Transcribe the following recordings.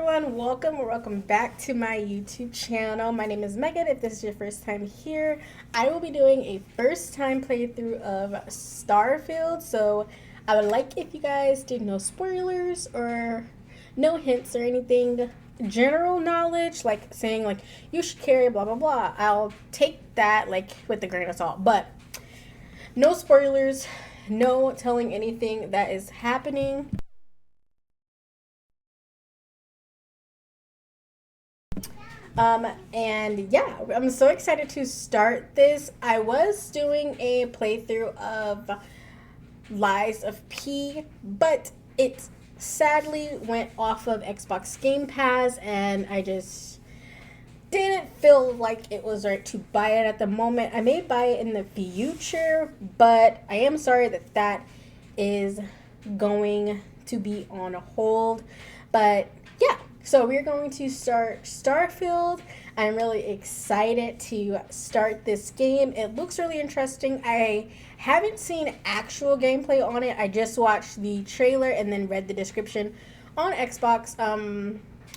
everyone, welcome or welcome back to my YouTube channel. My name is Megan. If this is your first time here, I will be doing a first time playthrough of StarField. So I would like if you guys did no spoilers or no hints or anything, general knowledge, like saying like you should carry blah blah blah. I'll take that like with a grain of salt, but no spoilers, no telling anything that is happening. And yeah, I'm so excited to start this. I was doing a playthrough of Lies of P, but it sadly went off of Xbox Game Pass, and I just didn't feel like it was right to buy it at the moment. I may buy it in the future, but I am sorry that that is going to be on hold. But yeah, so we're going to start StarField. I'm really excited to start this game. It looks really interesting. I haven't seen actual gameplay on it. I just watched the trailer and then read the description on Xbox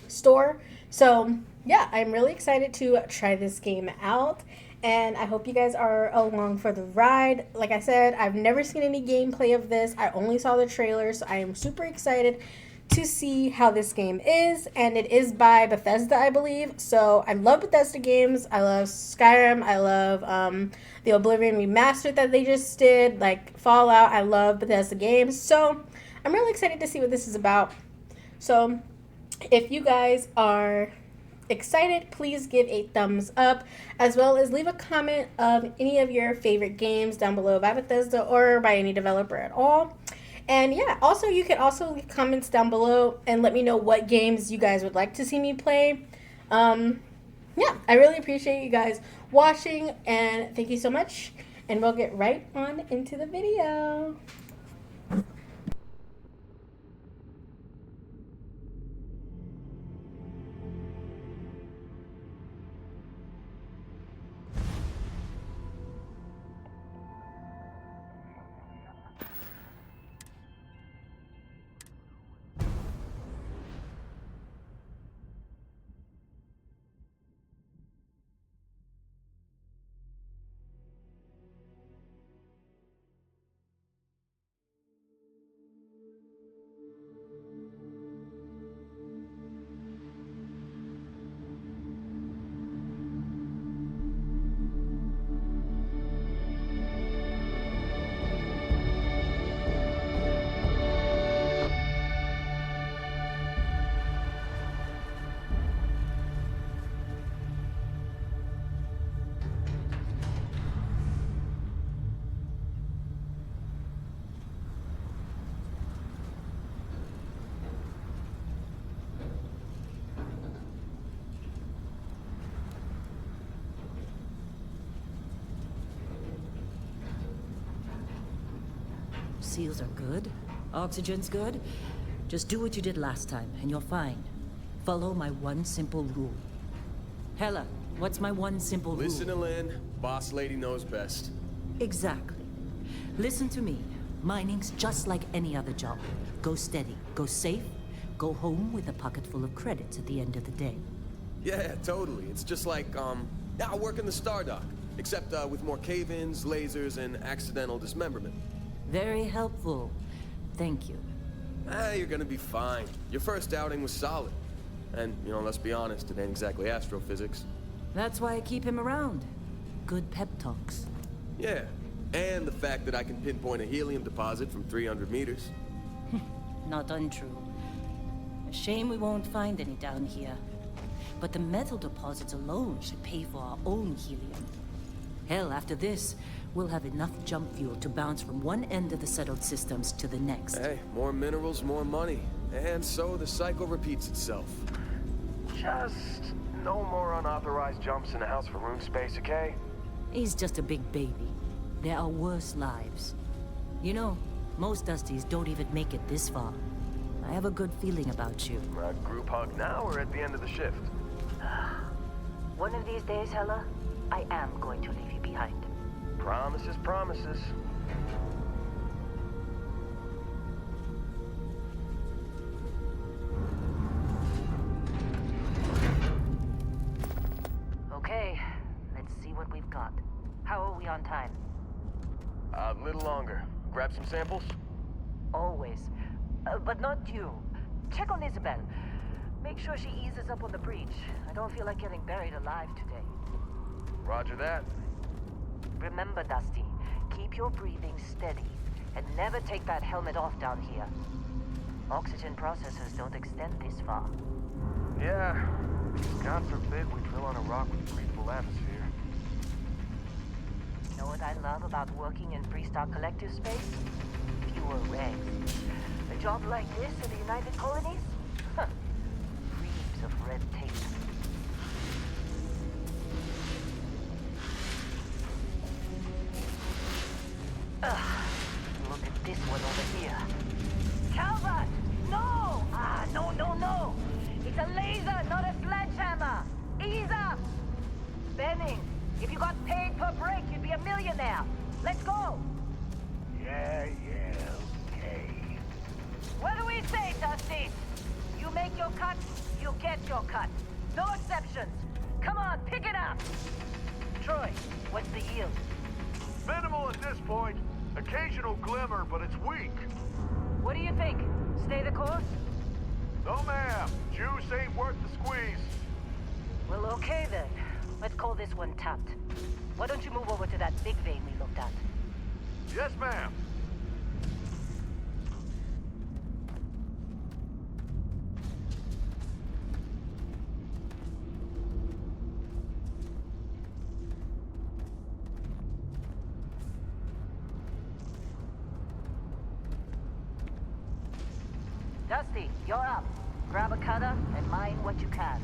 store. So yeah, I'm really excited to try this game out, and I hope you guys are along for the ride. Like I said, I've never seen any gameplay of this. I only saw the trailer, so I am super excited to see how this game is. And it is by Bethesda, I believe. So I love Bethesda games. I love Skyrim. I love the Oblivion remastered that they just did, like Fallout. I love Bethesda games. So I'm really excited to see what this is about. So if you guys are excited, please give a thumbs up, as well as leave a comment of any of your favorite games down below by Bethesda or by any developer at all. And yeah, also you can also leave comments down below and let me know what games you guys would like to see me play. Yeah, I really appreciate you guys watching, and thank you so much, and we'll get right on into the video. Seals are good. Oxygen's good. Just do what you did last time, and you're fine. Follow my one simple rule. Hella, what's my one simple rule? Listen to Lynn. Boss lady knows best. Exactly. Listen to me. Mining's just like any other job. Go steady, go safe, go home with a pocket full of credits at the end of the day. Yeah, totally. It's just like, I work in the Stardock. Except, with more cave-ins, lasers, and accidental dismemberment. Very helpful. Thank you. You're gonna be fine. Your first outing was solid. And, let's be honest, it ain't exactly astrophysics. That's why I keep him around. Good pep talks. Yeah, and the fact that I can pinpoint a helium deposit from 300 meters. Not untrue. A shame we won't find any down here. But the metal deposits alone should pay for our own helium. Hell, after this, we'll have enough jump fuel to bounce from one end of the settled systems to the next. Hey, more minerals, more money. And so the cycle repeats itself. Just no more unauthorized jumps in the house for room space, okay? He's just a big baby. There are worse lives. You know, most Dusties don't even make it this far. I have a good feeling about you. Group hug now or at the end of the shift? One of these days, Hella, I am going to leave you behind. Promises, promises. grab some samples? Always. But not you. Check on Isabel. Make sure she eases up on the breach. I don't feel like getting buried alive today. Roger that. Remember, Dusty, keep your breathing steady and never take that helmet off down here. Oxygen processors don't extend this far. Yeah. God forbid we drill on a rock with breathable atmosphere. You know what I love about working in Freestar Collective space? Fewer regs. A job like this in the United Colonies? Huh. Reams of red tape. Look at this one over here. Calvert! No! No. It's a laser, not a sledgehammer. Ease up! Benning, if you got paid per break, you'd be a millionaire. Let's go! Yeah, okay. What do we say, Dusty? You make your cut, you get your cut. No exceptions. Come on, pick it up! Troy, what's the yield? Minimal at this point. Occasional glimmer, but it's weak. What do you think? Stay the course? No, ma'am. Juice ain't worth the squeeze. Well, okay then. Let's call this one tapped. Why don't you move over to that big vein we looked at? Yes, ma'am. Dusty, you're up. Grab a cutter and mine what you can.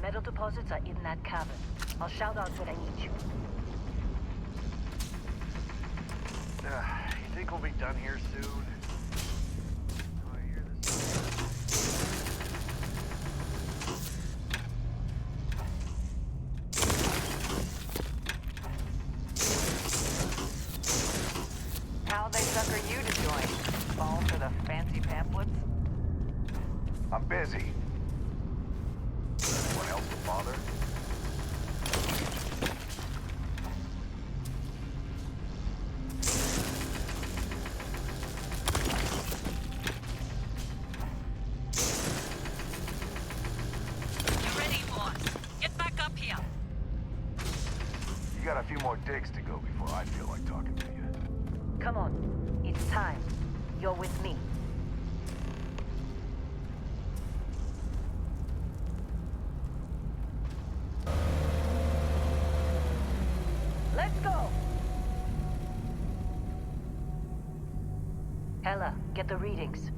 Metal deposits are in that cavern. I'll shout out when I need you. You think we'll be done here soon? Oh, I hear this. How they sucker you to join? Fall for the fancy pamphlets? I'm busy. Anyone else to bother? You ready, boss? Get back up here. You got a few more digs to go before I feel like talking to you. Come on. It's time. You're with me. Let's go! Ella, get the readings.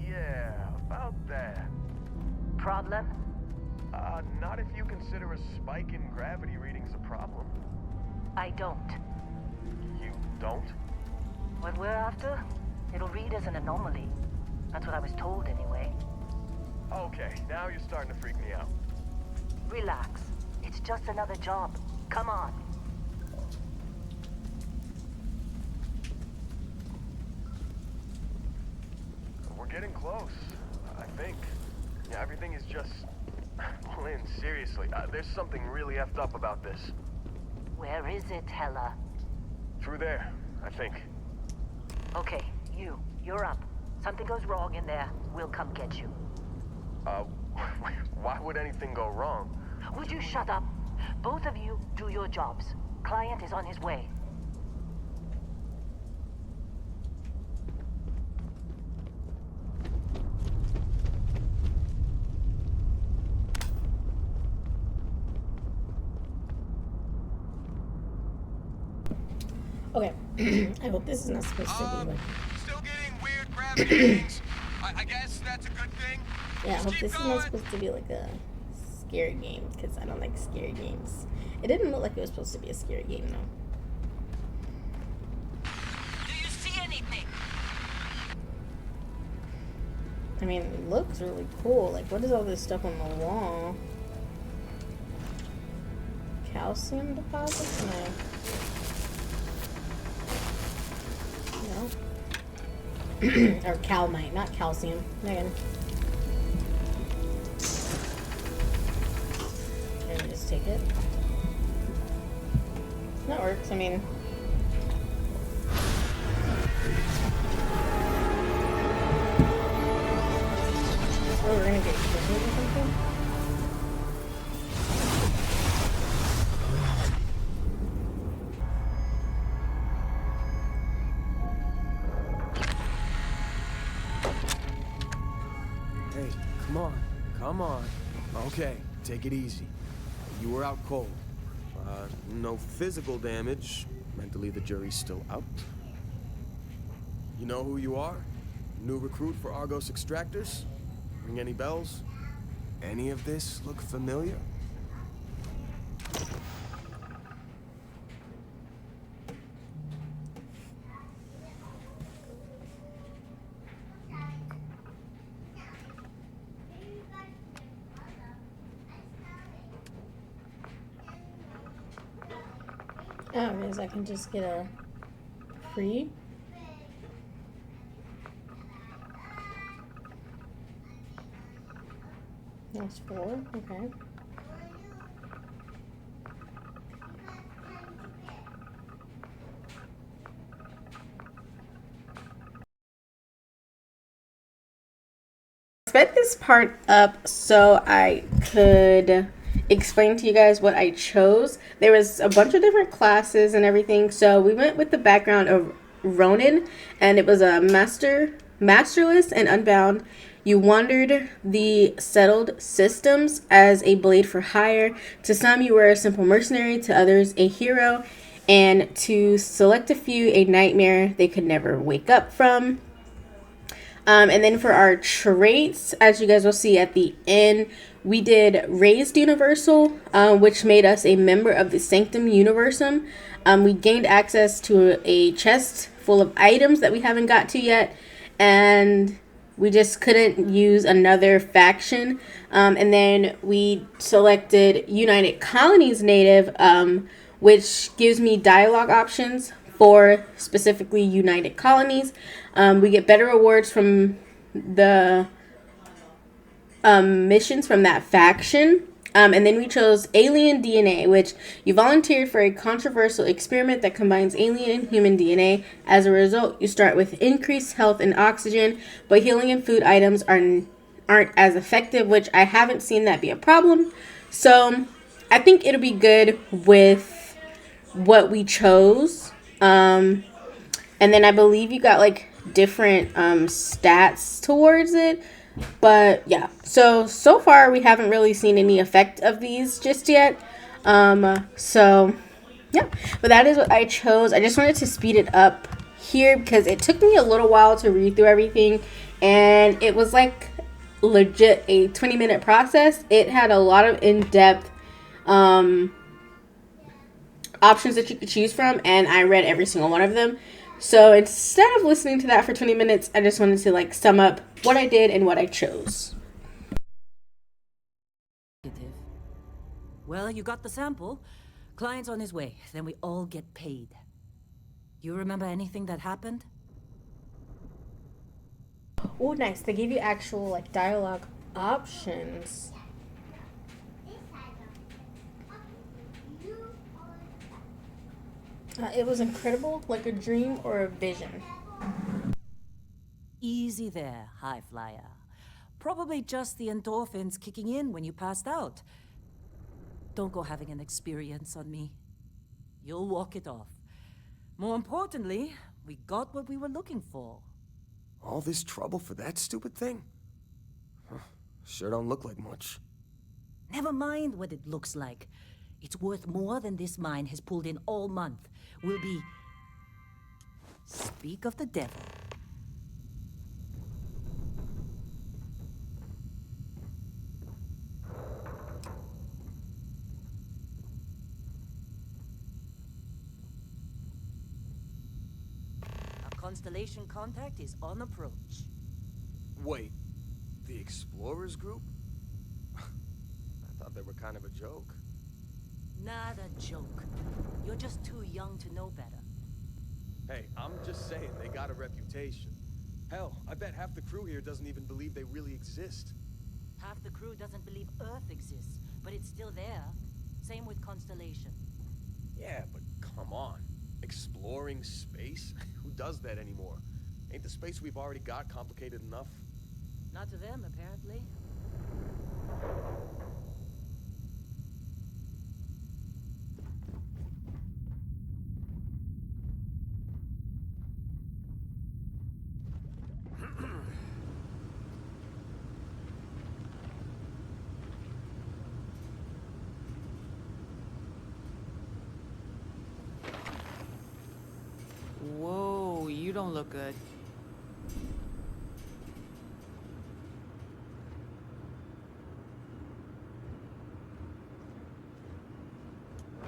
Yeah, about that. Problem? Not if you consider a spike in gravity readings a problem. I don't. You don't? What we're after? It'll read as an anomaly. That's what I was told anyway. Okay, now you're starting to freak me out. Relax. It's just another job. Come on. We're getting close, I think. Yeah, everything is just... Lynn, seriously, there's something really effed up about this. Where is it, Hella? Through there, I think. Okay, you're up. Something goes wrong in there, we'll come get you. Why would anything go wrong? Would you shut up? Both of you do your jobs. Client is on his way. Okay. I hope this is not supposed to be like... Still getting weird gravity readings. I guess that's a good thing. Yeah, I Just hope keep this is going. not supposed to be like a scary game, because I don't like scary games. It didn't look like it was supposed to be a scary game, though. Do you see anything? I mean, it looks really cool. Like, what is all this stuff on the wall? Calcium deposits? No. No. Or calmite, not calcium. Megan. Can we just take it? That works, I mean. we're gonna get killed or something. Hey, come on. Come on. Okay, take it easy. You were out cold. No physical damage. Mentally, the jury's still out. You know who you are? New recruit for Argos Extractors? Ring any bells? Any of this look familiar? Oh, because I can just get a free. That's 4. Okay. Sped this part up so I could explain to you guys what I chose. There was a bunch of different classes and everything, so we went with the background of Ronin, and it was a masterless and unbound. You wandered the settled systems as a blade for hire. To some, you were a simple mercenary, to others, a hero, and to select a few, a nightmare they could never wake up from. And then for our traits, as you guys will see at the end, we did Raised Universal, which made us a member of the Sanctum Universum. We gained access to a chest full of items that we haven't got to yet, and we just couldn't use another faction. And then we selected United Colonies Native, which gives me dialogue options for specifically United Colonies. We get better rewards from the missions from that faction. And then we chose Alien DNA, which you volunteered for a controversial experiment that combines alien and human DNA. As a result, you start with increased health and oxygen, but healing and food items aren't as effective, which I haven't seen that be a problem. So I think it'll be good with what we chose. And then I believe you got like different stats towards it. But yeah, so far we haven't really seen any effect of these just yet. So yeah, but that is what I chose. I just wanted to speed it up here because it took me a little while to read through everything, and it was like legit a 20-minute process. It had a lot of in-depth options that you could choose from, and I read every single one of them. So instead of listening to that for 20 minutes, I just wanted to like sum up what I did and what I chose. Well, you got the sample. Client's on his way. Then we all get paid. You remember anything that happened? Oh, nice. They gave you actual like dialogue options. It was incredible, like a dream or a vision. Easy there, high flyer. Probably just the endorphins kicking in when you passed out. Don't go having an experience on me. You'll walk it off. More importantly, we got what we were looking for. All this trouble for that stupid thing? Huh, sure don't look like much. Never mind what it looks like. It's worth more than this mine has pulled in all month. We'll be... Speak of the devil. Our constellation contact is on approach. Wait, the Explorers group? I thought they were kind of a joke. Not a joke. You're just too young to know better. Hey, I'm just saying they got a reputation. Hell, I bet half the crew here doesn't even believe they really exist. Half the crew doesn't believe Earth exists, but it's still there. Same with Constellation. Yeah, but come on. Exploring space? Who does that anymore? Ain't the space we've already got complicated enough? Not to them, apparently. Whoa, you don't look good.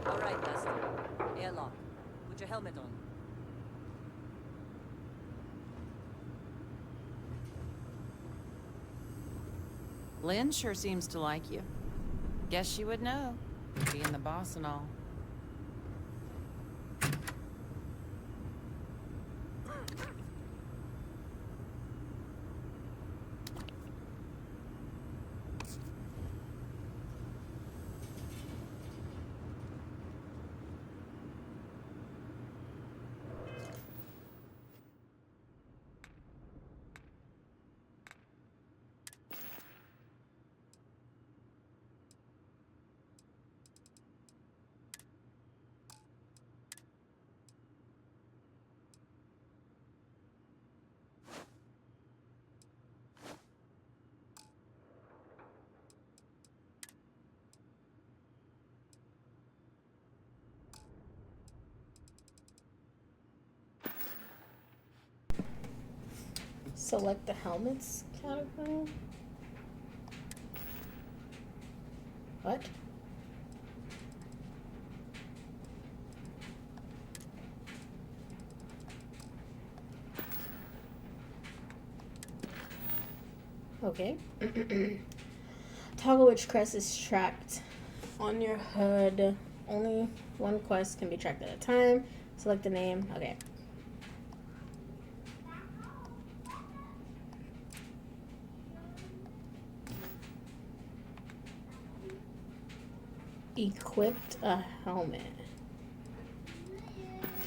All right, Dusty. Airlock. Put your helmet on. Lynn sure seems to like you. Guess she would know, being the boss and all. Select the helmets category. What? Okay. Toggle which quest is tracked on your HUD. Only one quest can be tracked at a time. Select the name. Okay. Equipped a helmet.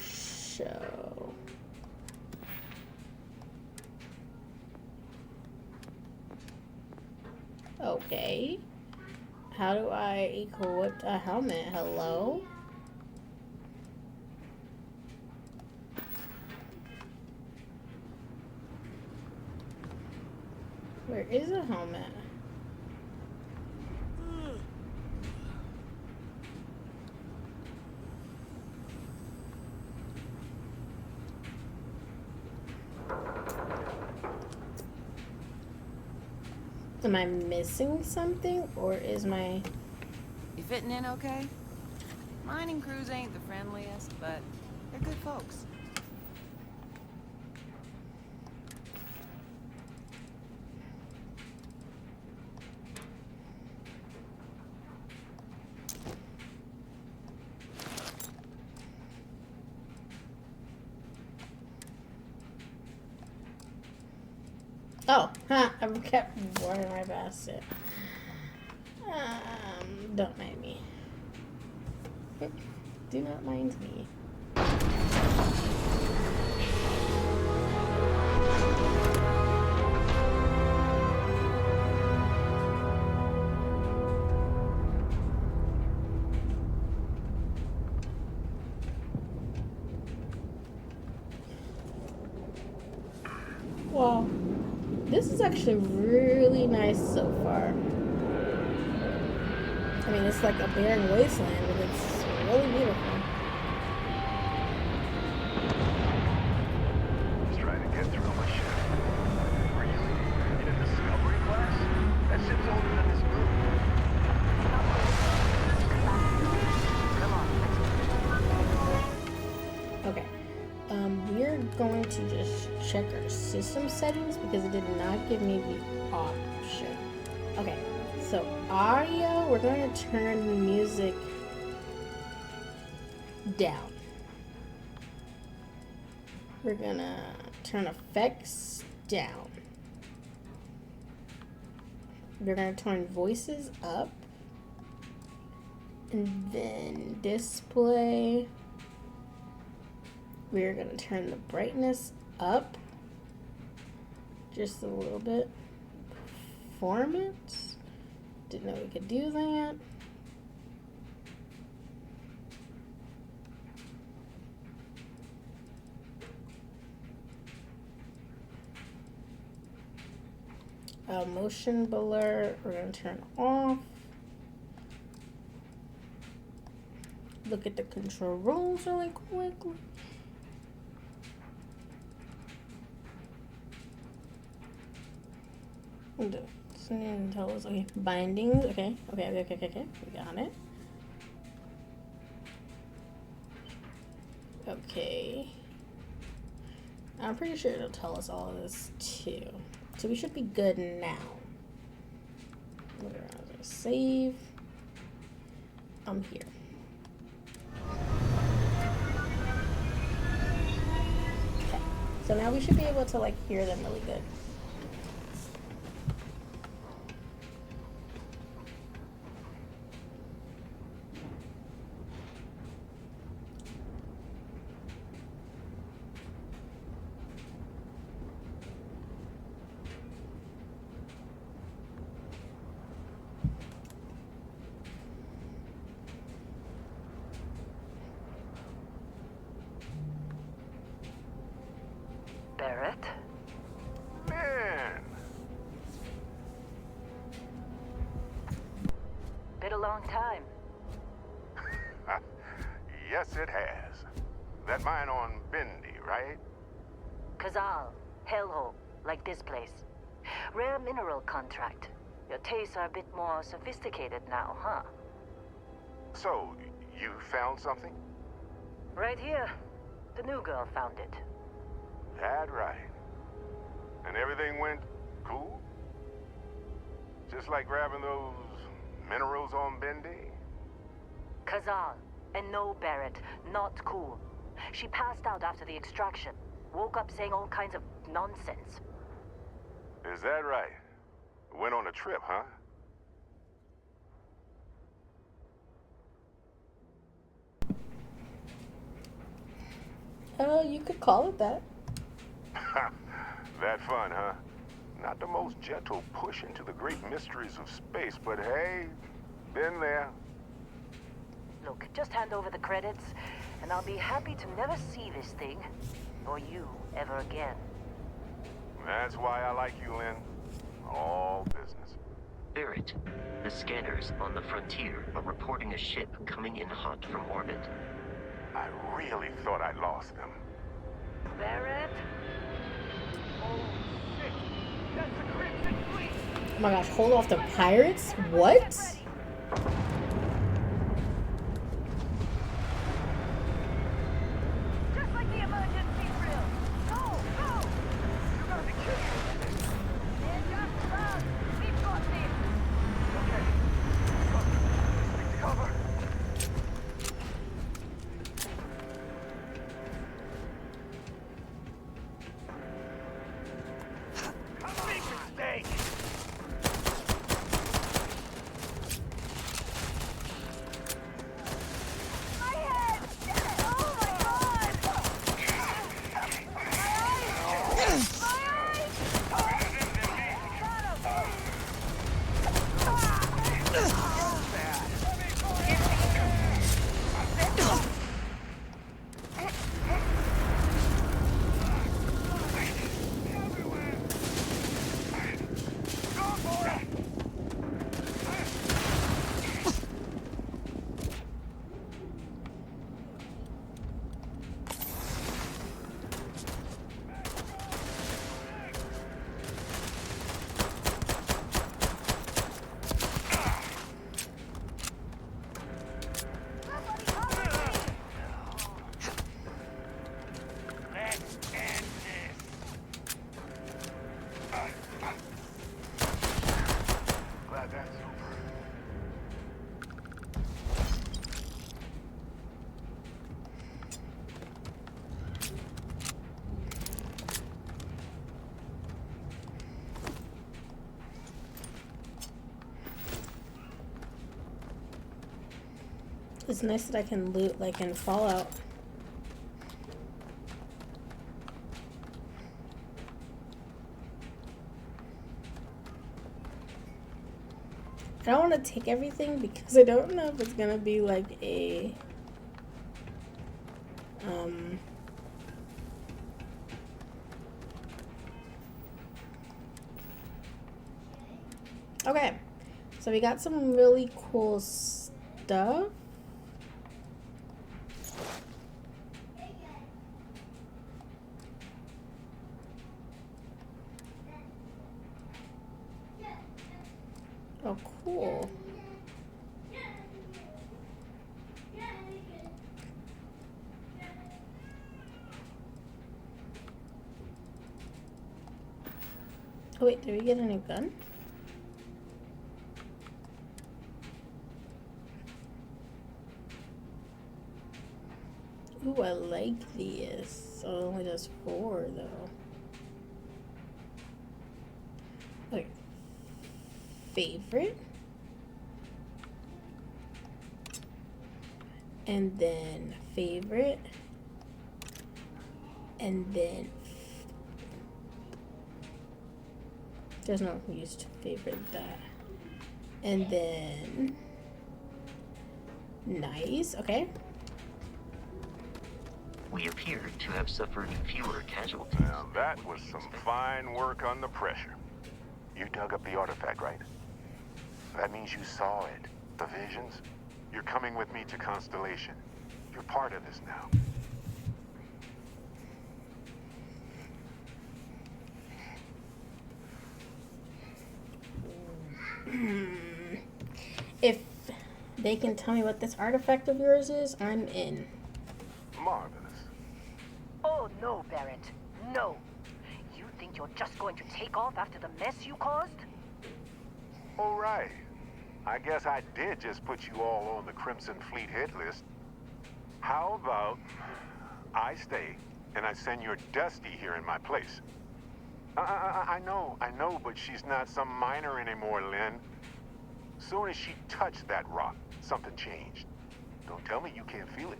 Show. Okay. How do I equip a helmet? Hello? Where is a helmet? Am I missing something, or is my... You fitting in okay? Mining crews ain't the friendliest, but they're good folks. Oh, ha! I kept running right past it. Don't mind me. Do not mind me. Wow. This is actually really nice so far. I mean, it's like a barren wasteland, but it's really beautiful. Just trying to get through my ship. Really? In a discovery class? That ship's older than this room. Come on. Okay. We're going to just check our system settings because it did not give me the option. Okay, so audio, we're going to turn the music down. We're gonna turn effects down. We're gonna turn voices up. And then display. We're going to turn the brightness up just a little bit. Performance. Didn't know we could do that. Motion blur, we're gonna turn off. Look at the controls really quickly. Tell us, okay, bindings, okay, we got it. Okay. I'm pretty sure it'll tell us all of this too. So we should be good now. We're gonna save. I'm here. Okay. So now we should be able to like hear them really good. Barrett? Man, Been a long time. yes it has. That mine on Bendy, right? Kazal, hellhole, like this place. Rare mineral contract. Your tastes are a bit more sophisticated now, huh? So, you found something? Right here. The new girl found it. That right. And everything went cool? Just like grabbing those minerals on Bendy? Kazal. And no, Barrett. Not cool. She passed out after the extraction. Woke up saying all kinds of nonsense. Is that right? Went on a trip, huh? You could call it that. That fun, huh? Not the most gentle push into the great mysteries of space, but hey, been there. Look, just hand over the credits, and I'll be happy to never see this thing, or you, ever again. That's why I like you, Lynn. All business. Barrett, the scanners on the frontier are reporting a ship coming in hot from orbit. I really thought I'd lost them. Barrett? Oh, shit. That's the Crimson Fleet. Oh my gosh, hold off the pirates? What? Just like the emergency drill. Go, go! You gotta be kidding me. They're just about. We've got this. Okay. Take cover. Big mistake. My head! Oh my god! My eyes! My eyes! Got him! Let's end this. Glad that's over. It's nice that I can loot like in Fallout. I don't want to take everything because I don't know if it's gonna be like a okay, so we got some really cool stuff. Oh, cool. Oh wait, did we get a new gun? Ooh, I like these. So it only does 4 though. Okay. Favorite. And then favorite. And then there's no use to favorite that. And then nice, okay. We appear to have suffered fewer casualties. Now that was some fine work under pressure. You dug up the artifact, right? That means you saw it. The visions? You're coming with me to Constellation. You're part of this now. If they can tell me what this artifact of yours is, I'm in. Marvelous. Oh, no, Barrett. No. You think you're just going to take off after the mess you caused? All right. I guess I did just put you all on the Crimson Fleet hit list. How about I stay and I send your Dusty here in my place? I know, but she's not some minor anymore, Lynn. Soon as she touched that rock, something changed. Don't tell me you can't feel it.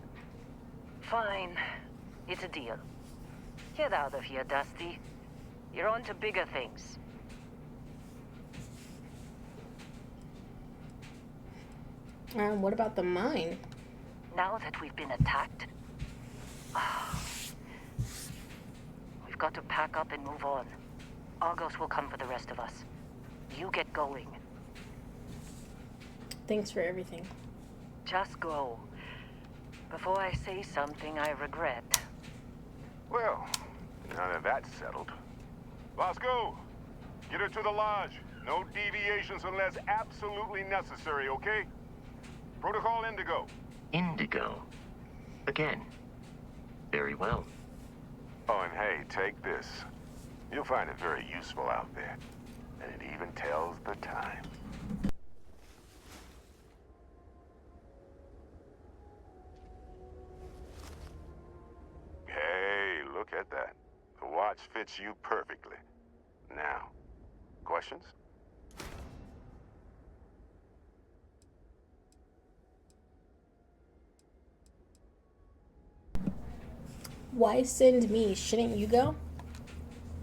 Fine. It's a deal. Get out of here, Dusty. You're on to bigger things. What about the mine? Now that we've been attacked, we've got to pack up and move on. Argos will come for the rest of us. You get going. Thanks for everything. Just go. Before I say something I regret. Well, now that that's settled. Bosco, get her to the lodge. No deviations unless absolutely necessary, okay? Protocol Indigo. Indigo. Again. Very well. Oh, and hey, take this. You'll find it very useful out there. And it even tells the time. Hey, look at that. The watch fits you perfectly. Now, questions? Why send me? Shouldn't you go?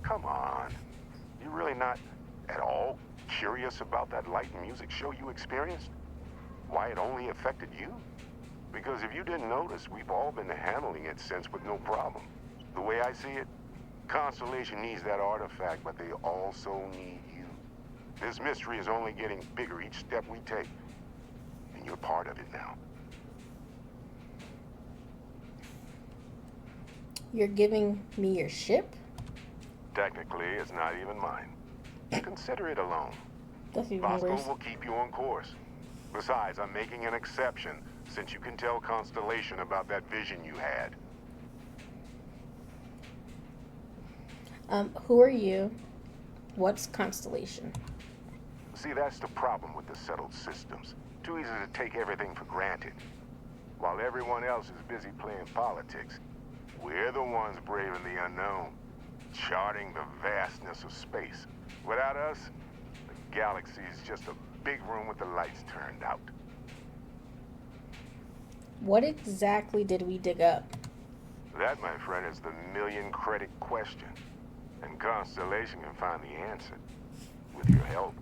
Come on. You really not at all curious about that light and music show you experienced? Why it only affected you? Because if you didn't notice, we've all been handling it since with no problem. The way I see it, Constellation needs that artifact, but they also need you. This mystery is only getting bigger each step we take. And you're part of it now. You're giving me your ship? Technically, it's not even mine. Consider it a loan. That's even Bosco worse. will keep you on course. Besides, I'm making an exception since you can tell Constellation about that vision you had. Who are you? What's Constellation? See, that's the problem with the settled systems. Too easy to take everything for granted. While everyone else is busy playing politics, we're the ones braving the unknown, charting the vastness of space. Without us, the galaxy is just a big room with the lights turned out. What exactly did we dig up? That, my friend, is the million-credit question. And Constellation can find the answer, with your help.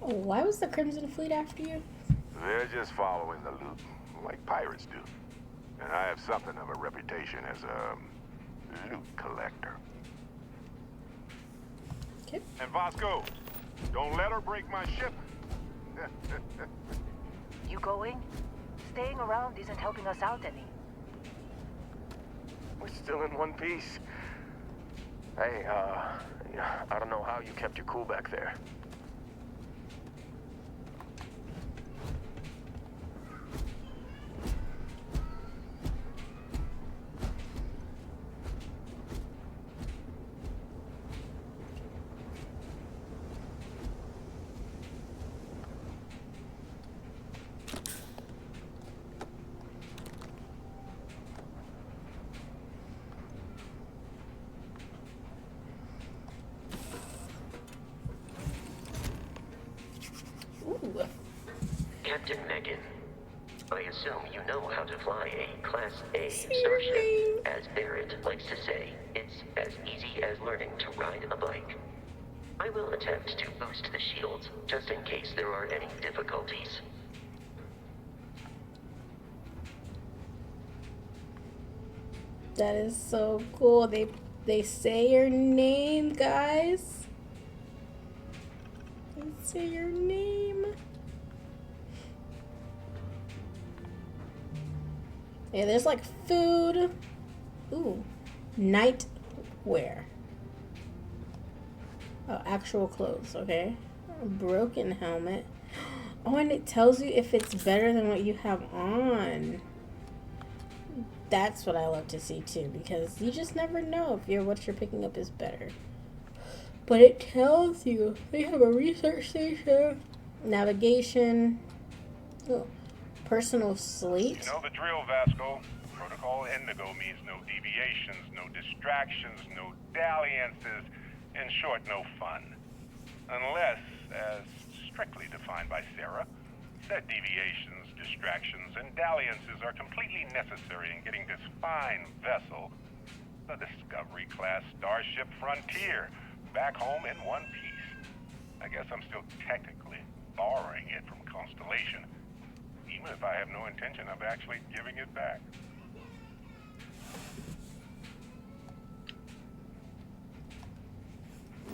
Oh, why was the Crimson Fleet after you? They're just following the loot, like pirates do. And I have something of a reputation as a loot collector. Okay. And Vasco, don't let her break my ship. You going? Staying around isn't helping us out any. We're still in one piece. Hey, I don't know how you kept your cool back there. Ooh. Captain Megan, I assume you know how to fly a Class A Say starship. your name. As Barrett likes to say, it's as easy as learning to ride a bike. I will attempt to boost the shields, just in case there are any difficulties. That is so cool. They say your name, guys. They say your name. Yeah, there's like food. Ooh, night wear. Oh, actual clothes. Okay, a broken helmet. Oh, and it tells you if it's better than what you have on. That's what I love to see too, because you just never know if what you're picking up is better. But it tells you. They have a research station, navigation, oh, personal slate. You know the drill, Vasco. Protocol Indigo means no deviations, no distractions, no dalliances, in short, no fun. Unless, as strictly defined by Sarah, said deviations, distractions, and dalliances are completely necessary in getting this fine vessel, the Discovery-class Starship Frontier, back home in one piece. I guess I'm still technically borrowing it from Constellation, even if I have no intention of actually giving it back.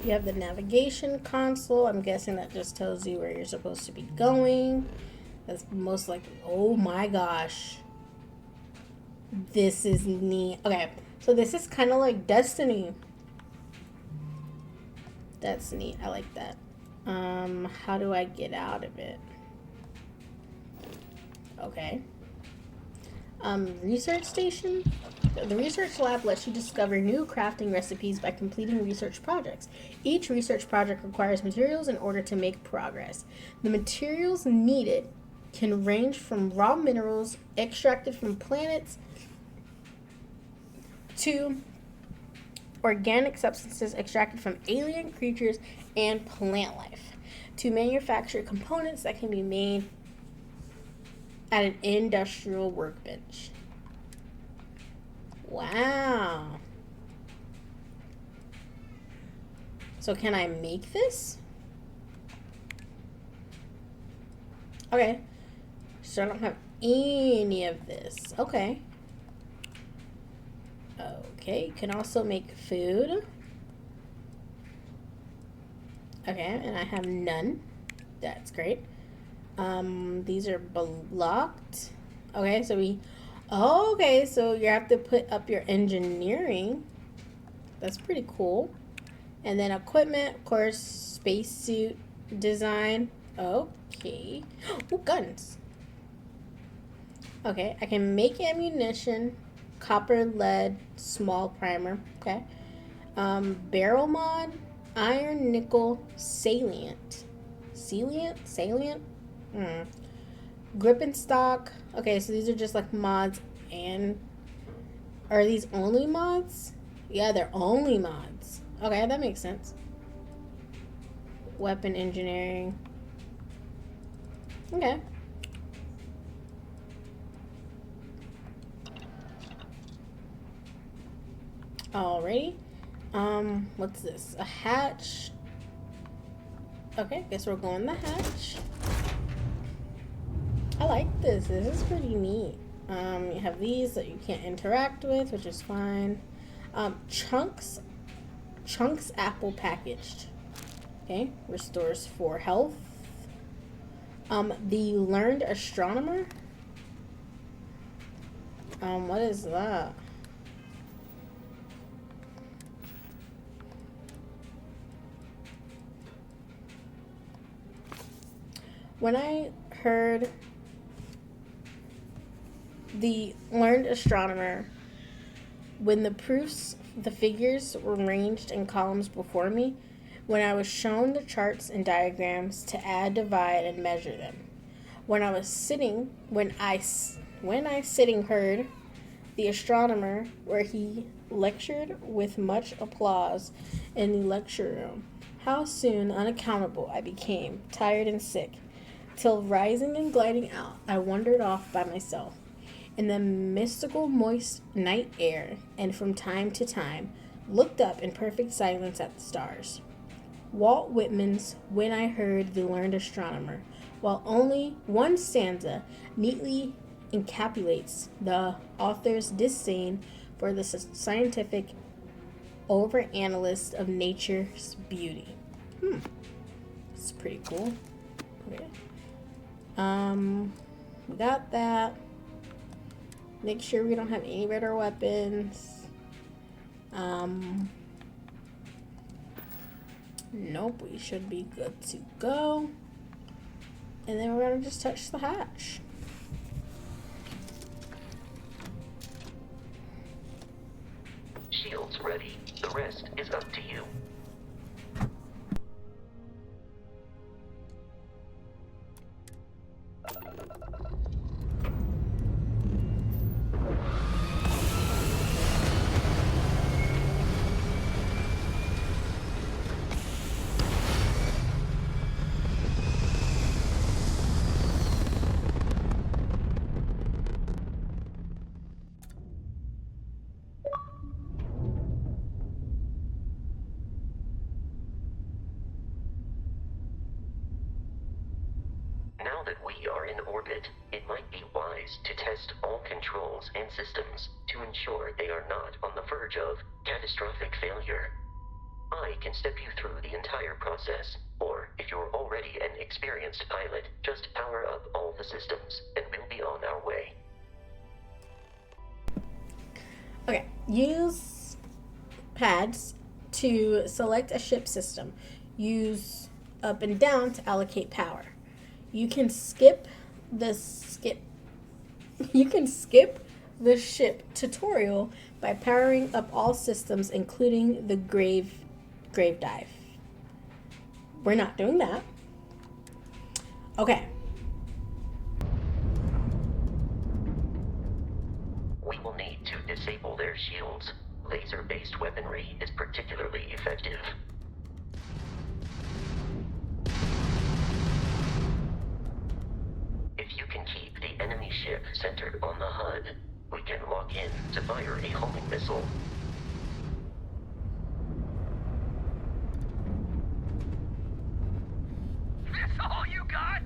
You have the navigation console. I'm guessing that just tells you where you're supposed to be going. That's most likely. Oh my gosh. This is neat. Okay, so this is kind of like Destiny. That's neat. I like that. How do I get out of it? Okay. Research station. The research lab lets you discover new crafting recipes by completing research projects. Each research project requires materials in order to make progress. The materials needed can range from raw minerals extracted from planets to organic substances extracted from alien creatures and plant life, to manufacture components that can be made at an industrial workbench. Wow. So can I make this? Okay. So I don't have any of this. Okay. Okay, can also make food. Okay, and I have none. That's great. These are blocked. Okay, so okay, so you have to put up your engineering. That's pretty cool. And then equipment, of course, spacesuit design. Okay. Oh, guns. Okay, I can make ammunition, copper, lead, small primer. Okay. Barrel mod, iron, nickel, salient. Salient? Grip and stock. Okay, so these are just like mods. And are these only mods? Yeah, they're only mods. Okay, that makes sense. Weapon engineering. Okay. Alrighty. What's this? A hatch. Okay, guess we're going the hatch. I like this. This is pretty neat. You have these that you can't interact with, which is fine. Chunks apple packaged. Okay, restores 4 health. The learned astronomer. What is that? When I heard the learned astronomer, when the figures were arranged in columns before me, when I was shown the charts and diagrams to add, divide, and measure them. When I sitting heard the astronomer, where he lectured with much applause in the lecture room. How soon unaccountable I became, tired and sick, till rising and gliding out, I wandered off by myself in the mystical moist night air, and from time to time looked up in perfect silence at the stars. Walt Whitman's When I Heard the Learned Astronomer, while only one stanza neatly encapsulates the author's disdain for the scientific overanalyst of nature's beauty. It's pretty cool. Okay. We got that. Make sure we don't have any better weapons. Nope, we should be good to go. And then we're gonna just touch the hatch. Shields ready. The rest is up to you. Now that we are in orbit, it might be wise to test all controls and systems to ensure they are not on the verge of catastrophic failure. I can step you through the entire process, or if you're already an experienced pilot, just power up all the systems and we'll be on our way. Okay, use pads to select a ship system. Use up and down to allocate power. You can skip the ship tutorial by powering up all systems, including the grave dive. We're not doing that. Okay. We will need to disable their shields. Laser-based weaponry is particularly effective. If you can keep the enemy ship centered on the HUD, we can lock in to fire a homing missile. That's all you got?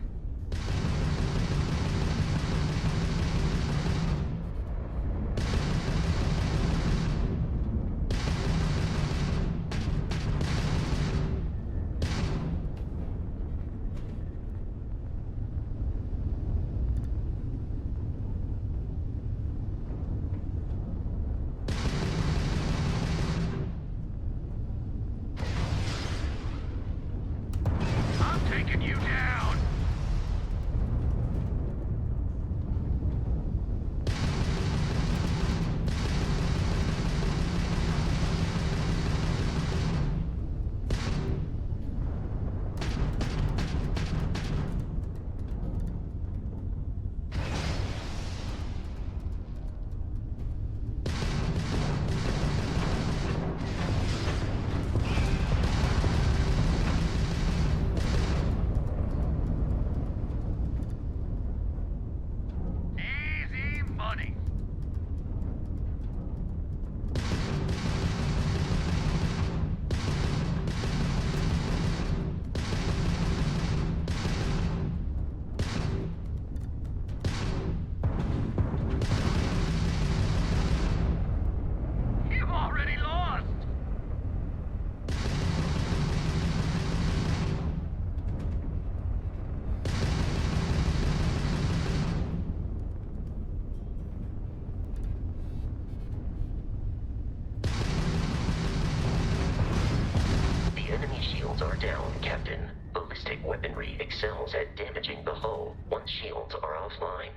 Enemy shields are down, Captain. Ballistic weaponry excels at damaging the hull once shields are offline.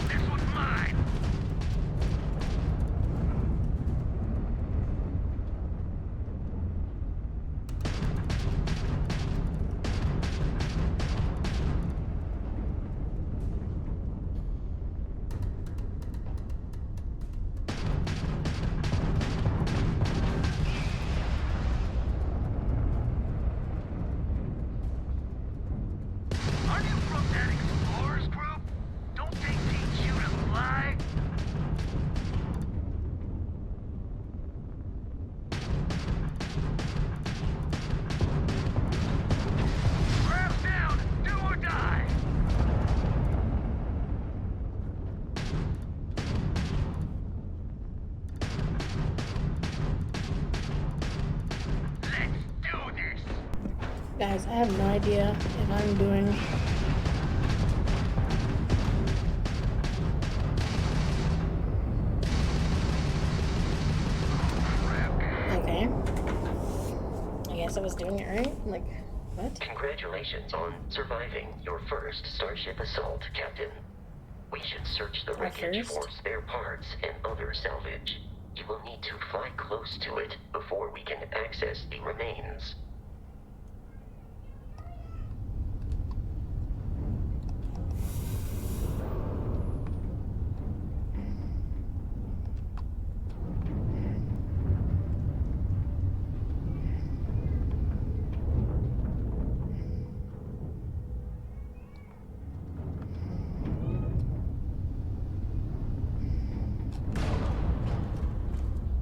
This one's mine. Are you from that explorers group? Don't they teach you to fly? Grab down, do or die. Let's do this. Guys, I have no idea if I'm doing. Okay. I guess I was doing it right. Like, what? Congratulations on surviving your first Starship assault, Captain. We should search the wreckage first? for spare parts and other salvage. You will need to fly close to it before we can access the remains.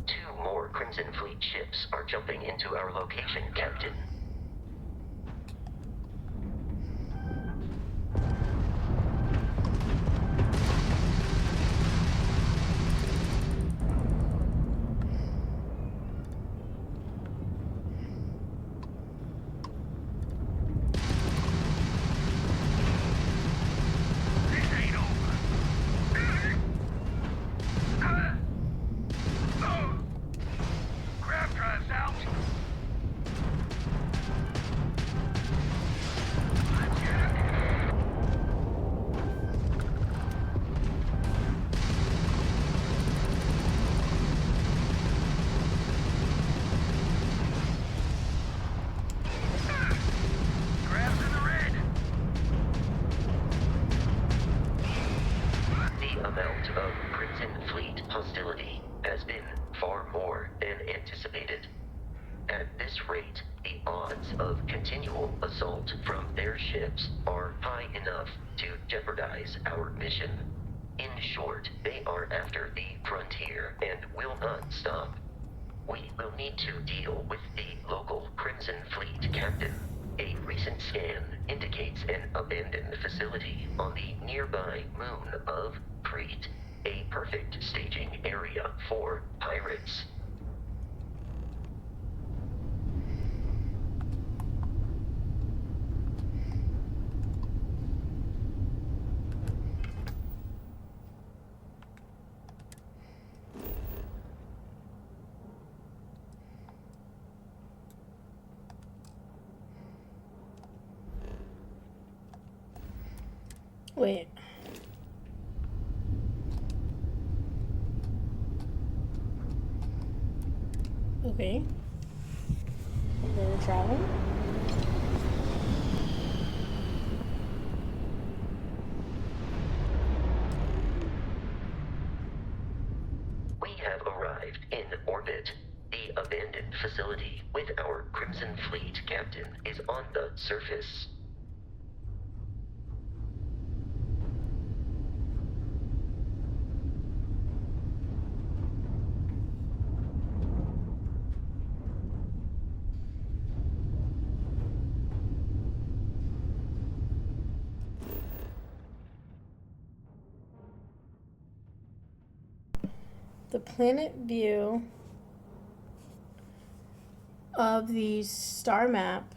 Two more Crimson Fleet ships are jumping into our location, Captain. This ain't over. Grab drives out. Grabs in the red. The amount of Crimson Fleet hostility has been far more than anticipated. At this rate, the odds of continual assault from their ships are high enough to jeopardize our mission. In short, they are after the frontier and will not stop. We will need to deal with the local Crimson Fleet captain. A recent scan indicates an abandoned facility on the nearby moon of Crete, a perfect staging area for pirates. Wait. Okay. We're traveling. We have arrived in orbit. The abandoned facility with our Crimson Fleet captain is on the surface. The planet view of the star map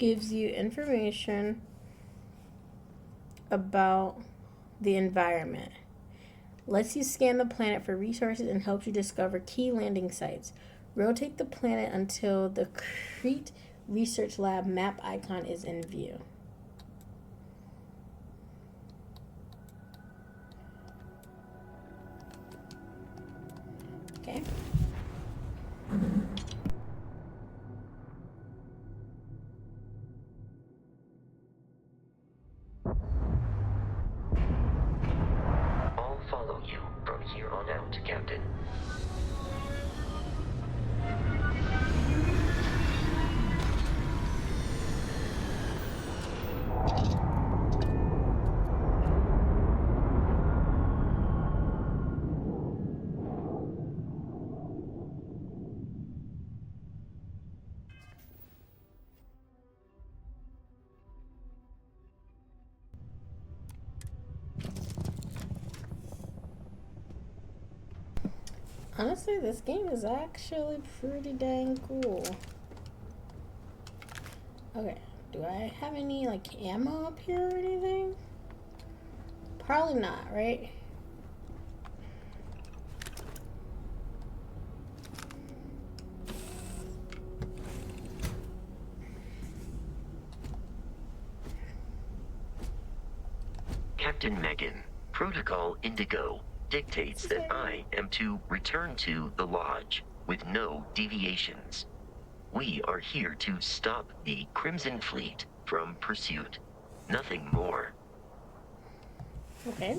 gives you information about the environment. Lets you scan the planet for resources and helps you discover key landing sites. Rotate the planet until the Crete Research Lab map icon is in view. Okay. I'll follow you from here on out, Captain. Honestly, this game is actually pretty dang cool. Okay, do I have any like ammo up here or anything? Probably not, right? Captain Megan, Protocol Indigo dictates that I am to return to the Lodge with no deviations. We are here to stop the Crimson Fleet from pursuit. Nothing more. Okay.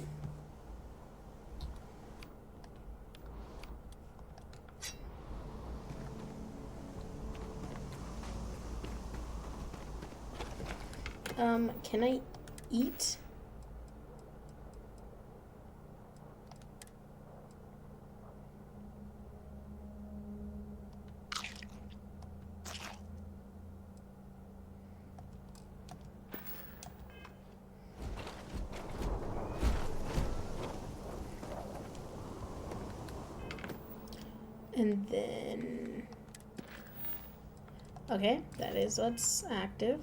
Can I eat? And then, okay, that is what's active.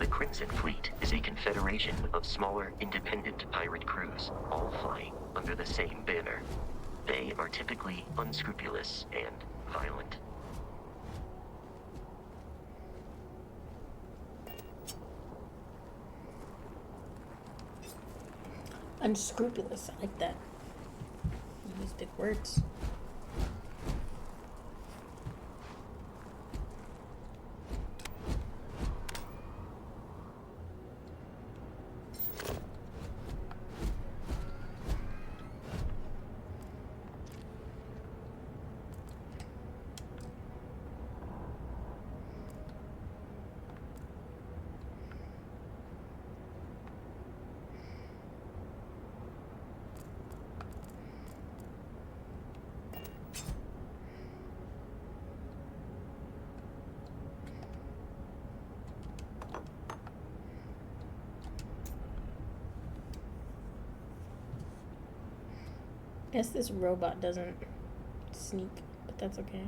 The Crimson Fleet is a confederation of smaller, independent pirate crews, all flying under the same banner. They are typically unscrupulous and violent. Unscrupulous, I like that. Use big words. Guess this robot doesn't sneak, but that's okay.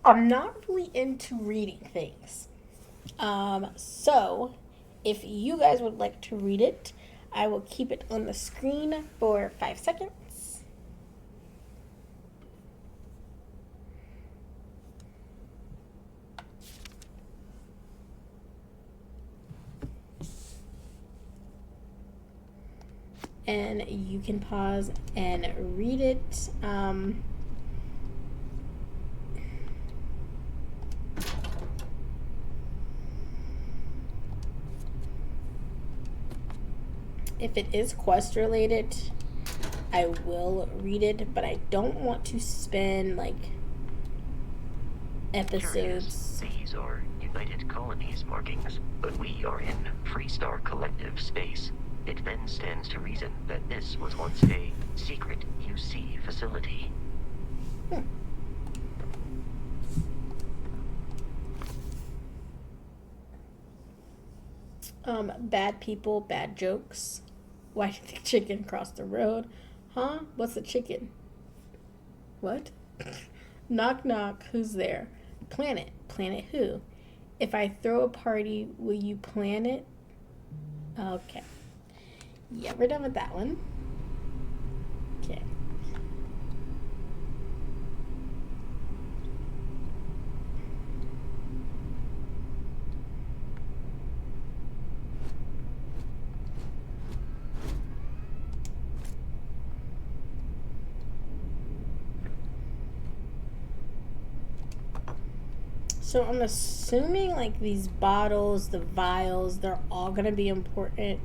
I'm not really into reading things. So if you guys would like to read it, I will keep it on the screen for 5 seconds. And you can pause and read it. If it is quest related, I will read it, but I don't want to spend like episodes. These are United Colonies markings, but we are in Freestar Collective space. It then stands to reason that this was once a secret UC facility. Bad people, bad jokes. Why did the chicken cross the road? Huh? What's a chicken? What? Knock knock, who's there? Planet. Planet who? If I throw a party, will you plan it? Okay. Yeah, we're done with that one. Okay. So I'm assuming like these bottles, the vials, they're all gonna be important.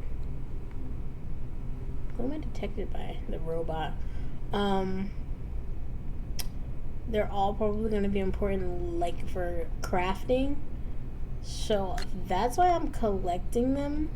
Who am I detected by? The robot. They're all probably gonna be important like for crafting. So that's why I'm collecting them.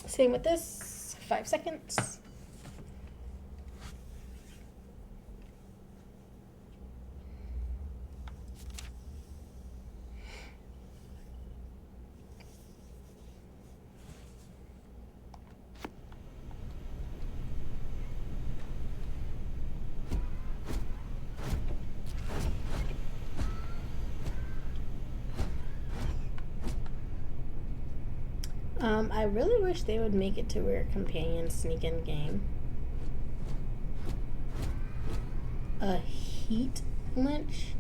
Same with this. 5 seconds. I really wish they would make it to where companions sneak in game. A heat lynch?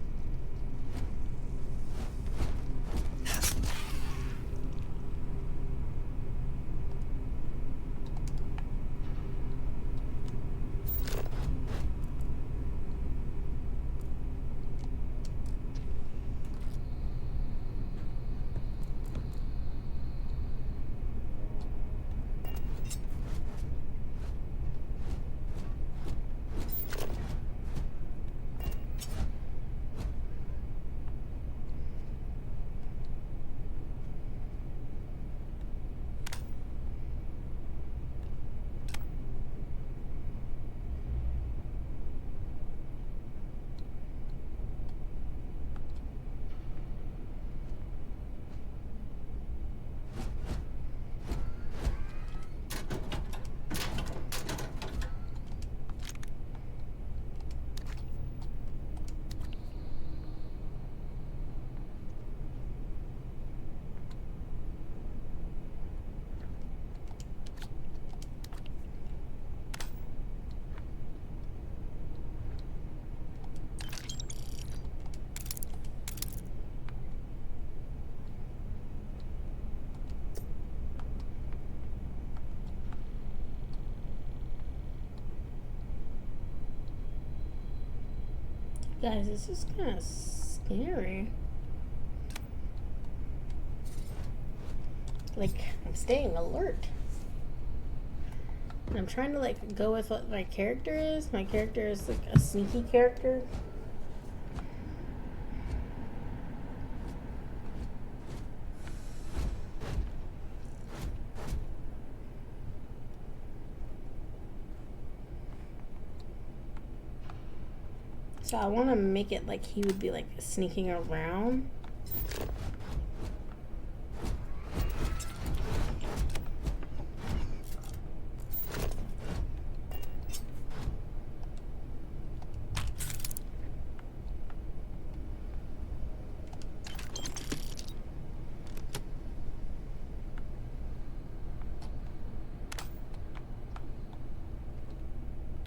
Guys, this is kind of scary. Like, I'm staying alert. And I'm trying to, like, go with what my character is. My character is, like, a sneaky character. So I want to make it like he would be like sneaking around.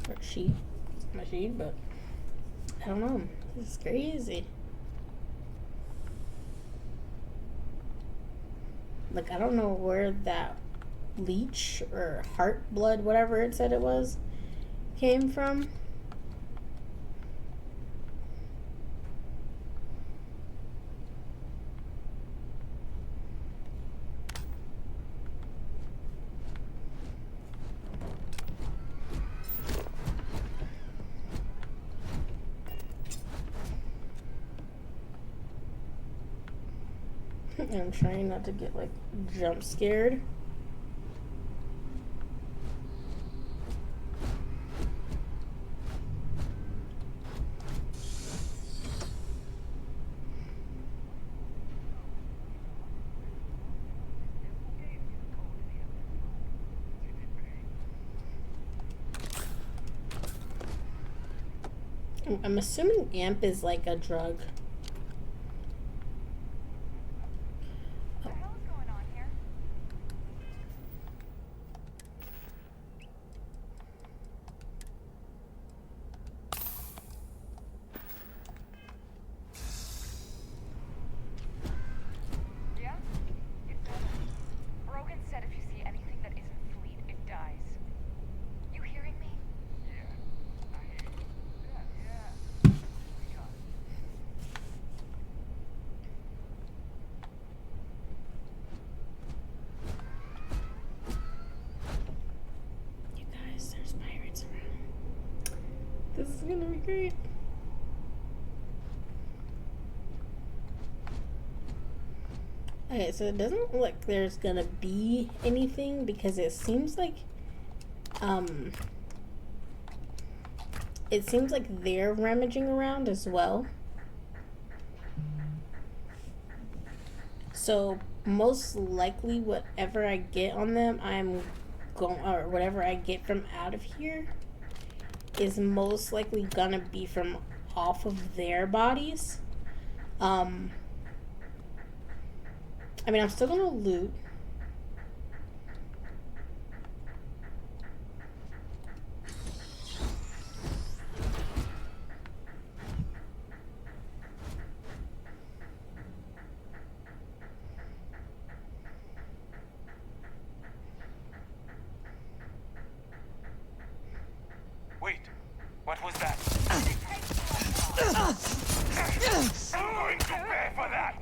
Or she. Not she, but I don't know. This is crazy. Like, I don't know where that leech or heart blood, whatever it said it was, came from. I'm trying not to get like jump scared. I'm assuming amp is like a drug. This is gonna be great. Okay, so it doesn't look like there's gonna be anything because it seems like they're rummaging around as well. So most likely whatever I get on them, or whatever I get from out of here is most likely gonna be from off of their bodies. I mean, I'm still gonna loot. Wait, what was that? I'm going to pay for that!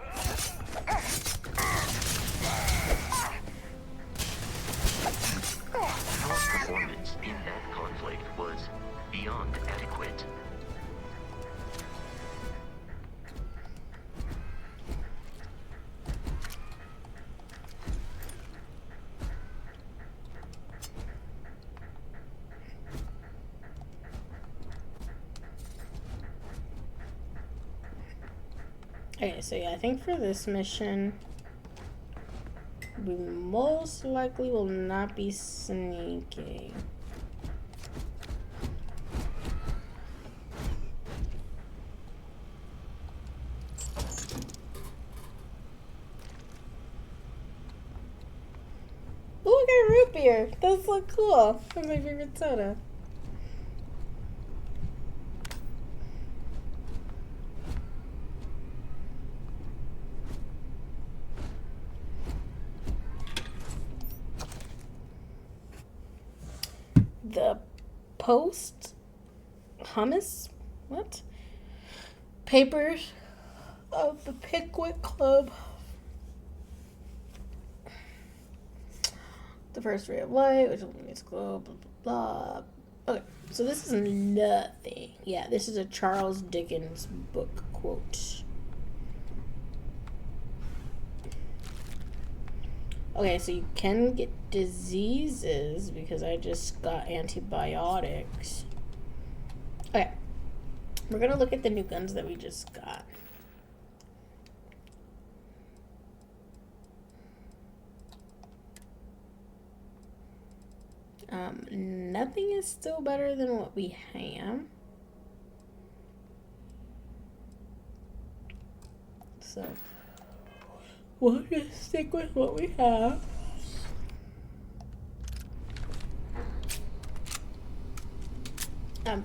Our performance in that conflict was beyond adequate. Okay, so yeah, I think for this mission, we most likely will not be sneaking. Ooh, I got a root beer. That's so cool. That's my favorite soda. The post hummus, what? Papers of the Pickwick Club. The first ray of light, which illuminates glow, blah, blah, blah. Okay, so this is nothing. Yeah, this is a Charles Dickens book quote. Okay, so you can get diseases because I just got antibiotics. Okay, We're gonna look at the new guns that we just got. Nothing is still better than what we have. So we'll just stick with what we have.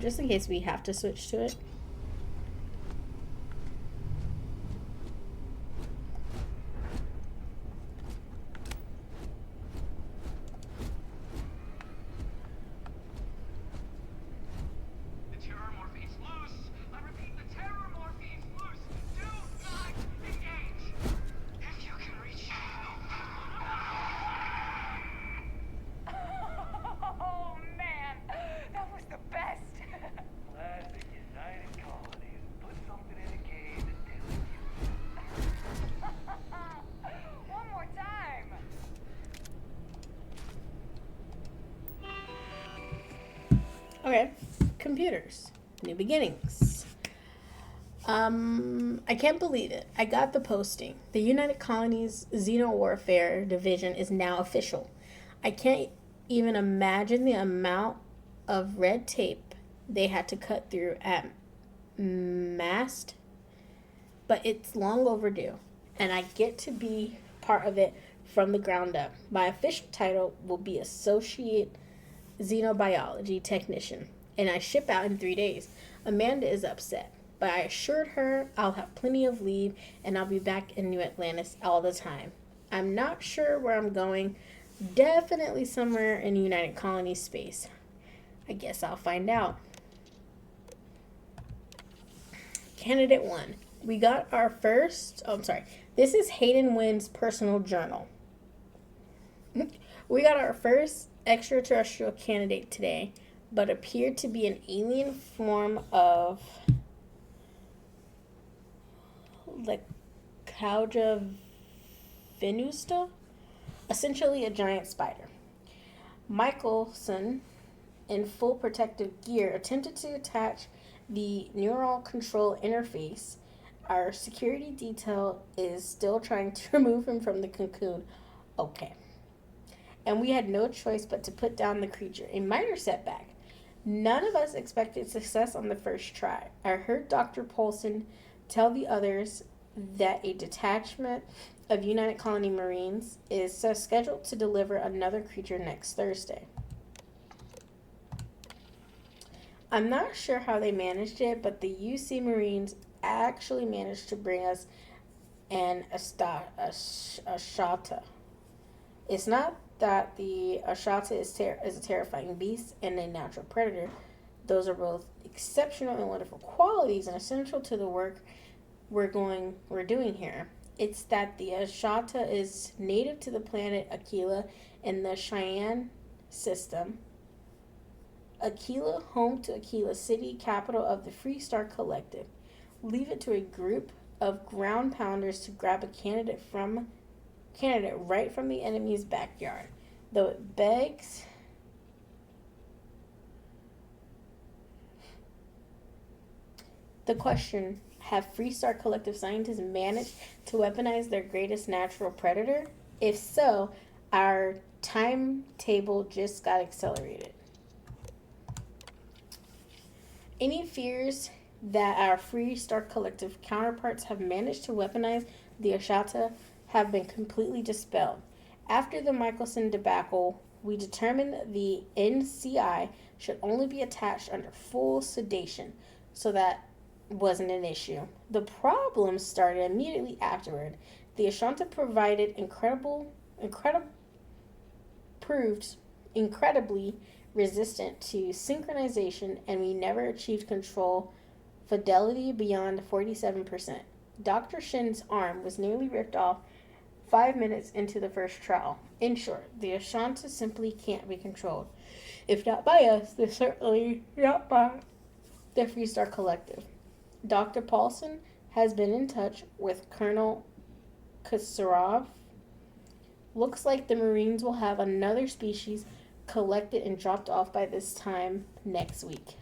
Just in case we have to switch to it. Okay, computers, new beginnings. I can't believe it. I got the posting. The United Colonies Xeno Warfare Division is now official. I can't even imagine the amount of red tape they had to cut through at MAST, but it's long overdue, and I get to be part of it from the ground up. My official title will be Associate Xenobiology Technician, and I ship out in 3 days. Amanda is upset, but I assured her I'll have plenty of leave and I'll be back in New Atlantis all the time. I'm not sure where I'm going. Definitely somewhere in United Colony space. I guess I'll find out. Candidate 1. We got our first... This is Hayden Wynn's personal journal. We got our first extraterrestrial candidate today, but appeared to be an alien form of Lecauga venusta, essentially a giant spider. Michelson, in full protective gear, attempted to attach the neural control interface. Our security detail is still trying to remove him from the cocoon. Okay. And we had no choice but to put down the creature. A minor setback. None of us expected success on the first try. I heard Dr. Paulson tell the others that a detachment of United Colony Marines is scheduled to deliver another creature next Thursday. I'm not sure how they managed it, but the UC Marines actually managed to bring us an Ashata. It's not that the Ashata is a terrifying beast and a natural predator. Those are both exceptional and wonderful qualities and essential to the work we're doing here. It's that the Ashata is native to the planet Aquila in the Cheyenne system. Aquila, home to Aquila City, capital of the Free Star Collective. Leave it to a group of ground pounders to grab a candidate right from the enemy's backyard. Though it begs the question, have Free Star Collective scientists managed to weaponize their greatest natural predator? If so, our timetable just got accelerated. Any fears that our Free Star Collective counterparts have managed to weaponize the Ashata have been completely dispelled. After the Michelson debacle, we determined the NCI should only be attached under full sedation, so that wasn't an issue. The problem started immediately afterward. The Ashanta proved incredibly resistant to synchronization, and we never achieved control fidelity beyond 47%. Dr. Shin's arm was nearly ripped off 5 minutes into the first trial. In short, the Ashanta simply can't be controlled. If not by us, they're certainly not by the Free Star Collective. Dr. Paulson has been in touch with Colonel Kasarov. Looks like the Marines will have another species collected and dropped off by this time next week.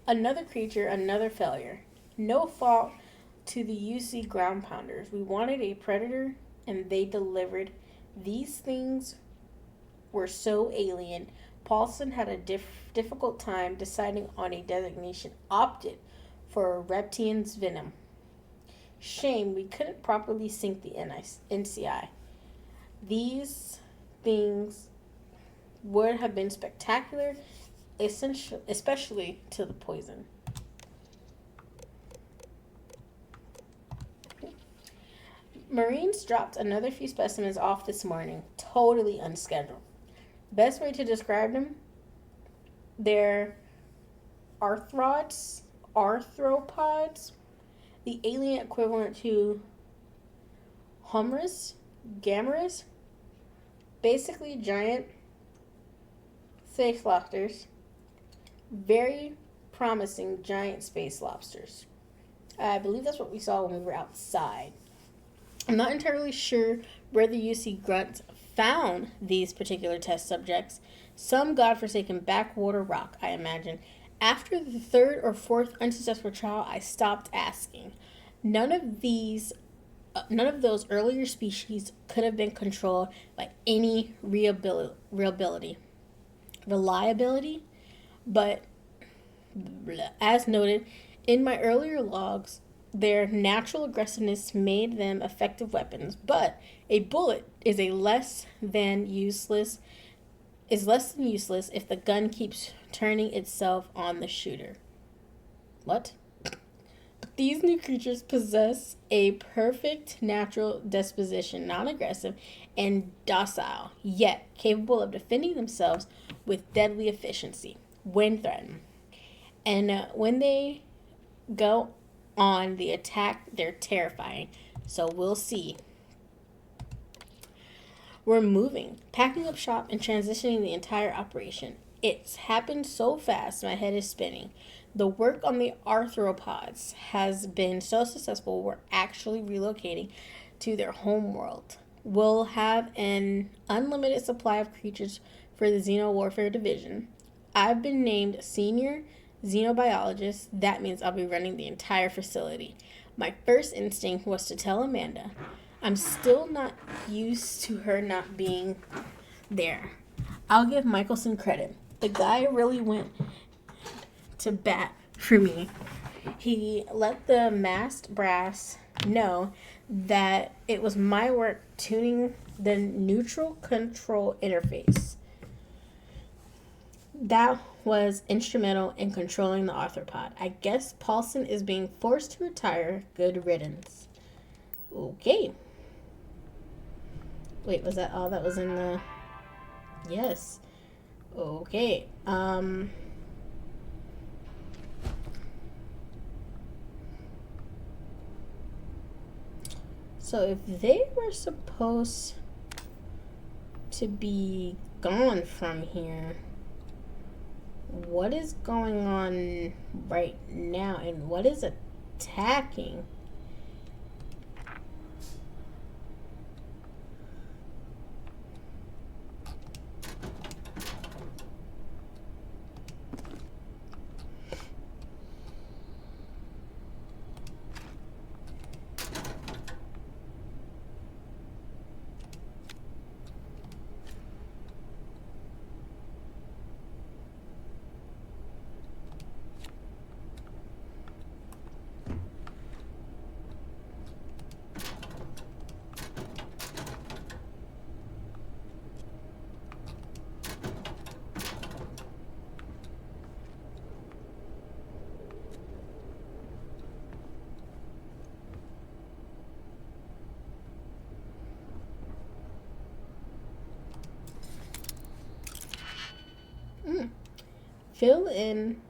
Another creature, another failure. No fault to the UC ground pounders. We wanted a predator, and they delivered. These things were so alien. Paulson had a difficult time deciding on a designation, opted for reptian's venom. Shame we couldn't properly sync the NCI. These things would have been spectacular, especially to the poison. Marines dropped another few specimens off this morning, totally unscheduled. Best way to describe them? They're arthropods, the alien equivalent to Hummerus, Gammerus, basically giant space lobsters, very promising giant space lobsters. I believe that's what we saw when we were outside. I'm not entirely sure where the UC grunts found these particular test subjects. Some godforsaken backwater rock, I imagine. After the third or fourth unsuccessful trial, I stopped asking. None of those earlier species could have been controlled by any reliability. But as noted in my earlier logs, their natural aggressiveness made them effective weapons, but a bullet is less than useless if the gun keeps turning itself on the shooter. What? These new creatures possess a perfect natural disposition, non-aggressive and docile, yet capable of defending themselves with deadly efficiency when threatened. And when they go on the attack, they're terrifying. So we'll see. We're moving, packing up shop and transitioning the entire operation. It's happened so fast, my head is spinning. The work on the arthropods has been so successful, we're actually relocating to their home world. We'll have an unlimited supply of creatures for the Xeno Warfare Division. I've been named Senior Xenobiologist. That means I'll be running the entire facility. My first instinct was to tell Amanda. I'm still not used to her not being there. I'll give Michelson credit. The guy really went to bat for me. He let the masked brass know that it was my work tuning the neutral control interface. That was instrumental in controlling the arthropod. I guess Paulson is being forced to retire. Good riddance. Okay. Wait, was that all that was in the... Yes. Okay. So if they were supposed to be gone from here, what is going on right now and what is attacking? Fill in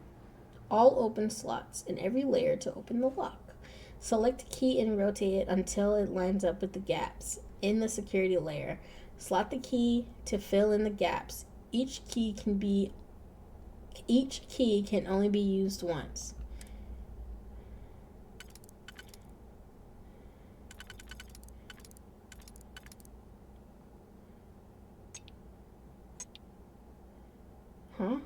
all open slots in every layer to open the lock. Select a key and rotate it until it lines up with the gaps in the security layer. Slot the key to fill in the gaps. Each key can only be used once. Huh?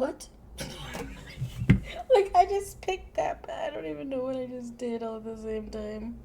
What? Like, I just picked that, but I don't even know what I just did all at the same time.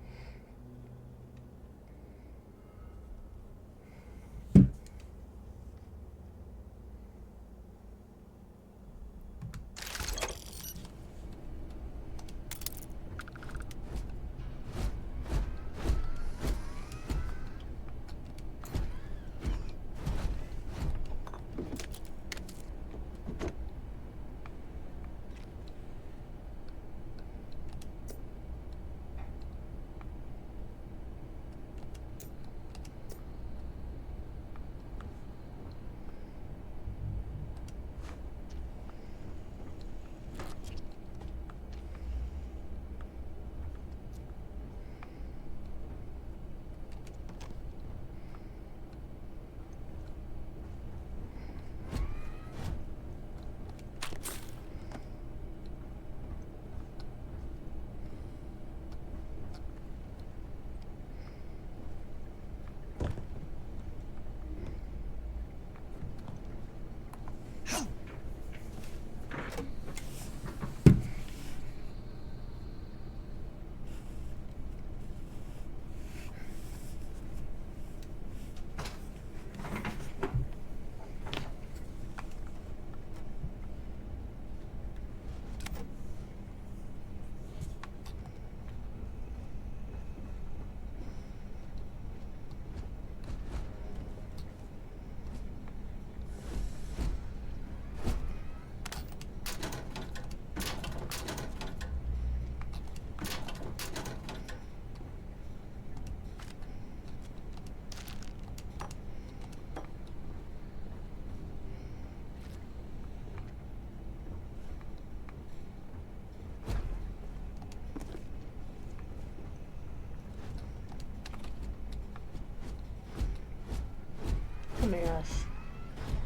Oh my gosh.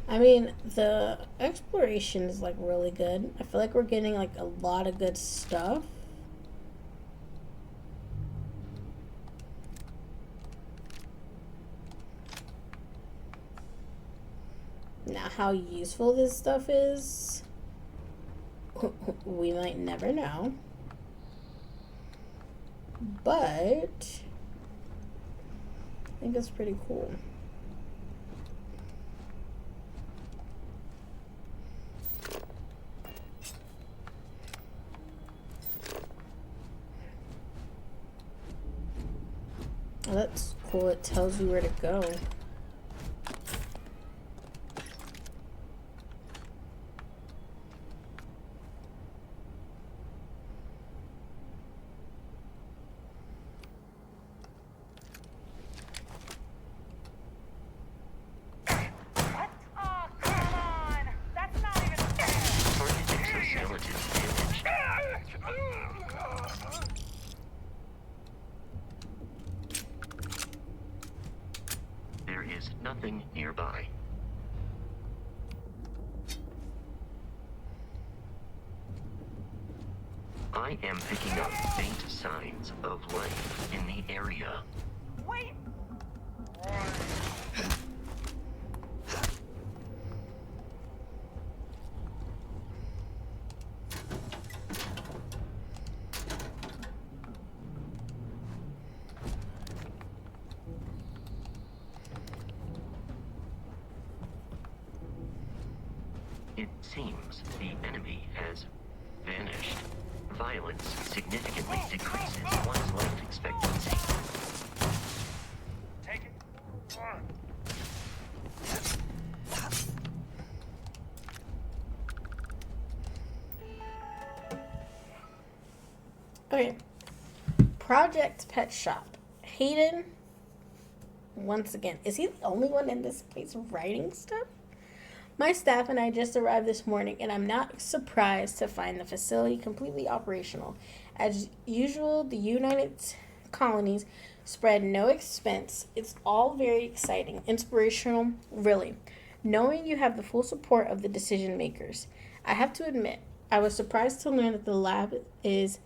I mean, the exploration is like really good. I feel like we're getting like a lot of good stuff. Now, how useful this stuff is, we might never know. But I think it's pretty cool. Oh, that's cool. It tells you where to go. Nothing nearby. I am picking up faint signs of life in the area. Wait! It seems the enemy has vanished. Violence significantly decreases one's life expectancy. Take it. Okay. Project Pet Shop. Hayden, once again, is he the only one in this place writing stuff? My staff and I just arrived this morning, and I'm not surprised to find the facility completely operational. As usual, the United Colonies spread no expense. It's all very exciting, inspirational, really. Knowing you have the full support of the decision makers. I have to admit, I was surprised to learn that the lab is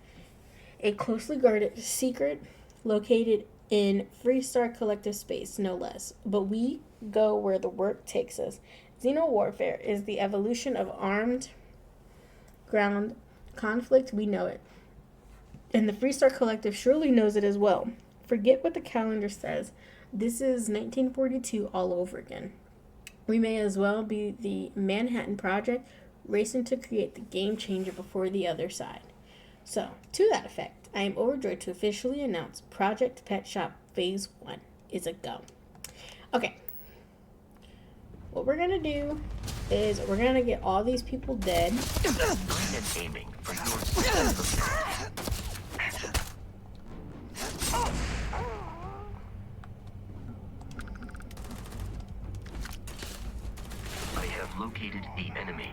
a closely guarded secret located in Freestar Collective Space, no less. But we go where the work takes us. Xeno warfare is the evolution of armed ground conflict. We know it. And the Freestar Collective surely knows it as well. Forget what the calendar says. This is 1942 all over again. We may as well be the Manhattan Project, racing to create the game changer before the other side. So, to that effect, I am overjoyed to officially announce Project Pet Shop Phase 1 is a go. Okay. What we're going to do is we're going to get all these people dead. Aiming for your I have located the enemy.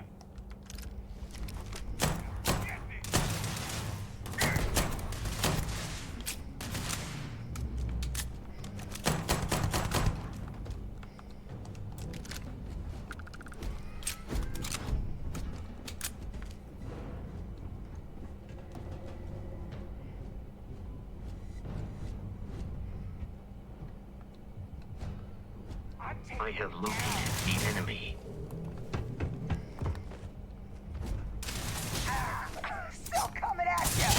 I have located the enemy. Still coming at you!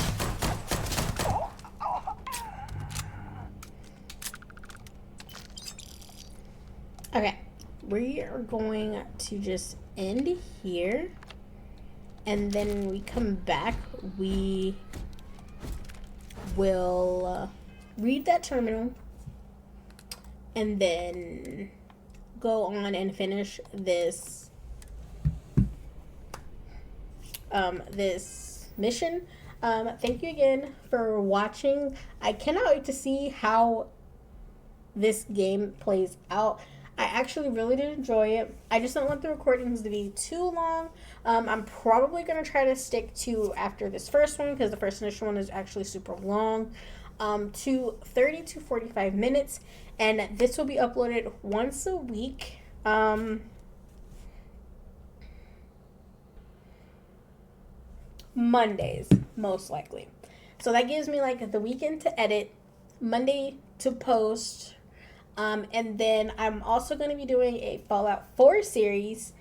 Okay. We are going to just end here. And then when we come back, we will read that terminal. And then go on and finish this this mission. Thank you again for watching. I cannot wait to see how this game plays out. I actually really did enjoy it. I just don't want the recordings to be too long. I'm probably going to try to stick to, after this first one, because the first initial one is actually super long, to 30 to 45 minutes. And this will be uploaded once a week. Mondays, most likely. So that gives me like the weekend to edit, Monday to post, and then I'm also going to be doing a Fallout 4 series,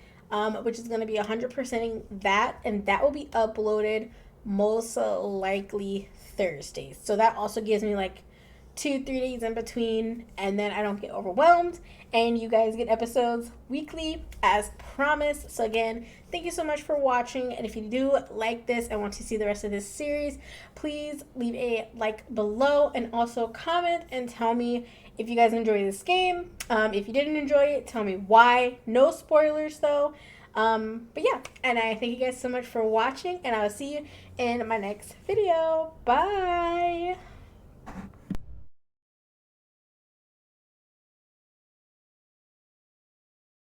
which is going to be 100%ing that, and that will be uploaded most likely Thursdays. So that also gives me like 2-3 days in between, and then I don't get overwhelmed, and you guys get episodes weekly as promised. So again, thank you so much for watching, and if you do like this and want to see the rest of this series, please leave a like below, and also comment and tell me if you guys enjoy this game. If you didn't enjoy it, tell me why. No spoilers though. But yeah, and I thank you guys so much for watching, and I will see you in my next video. Bye.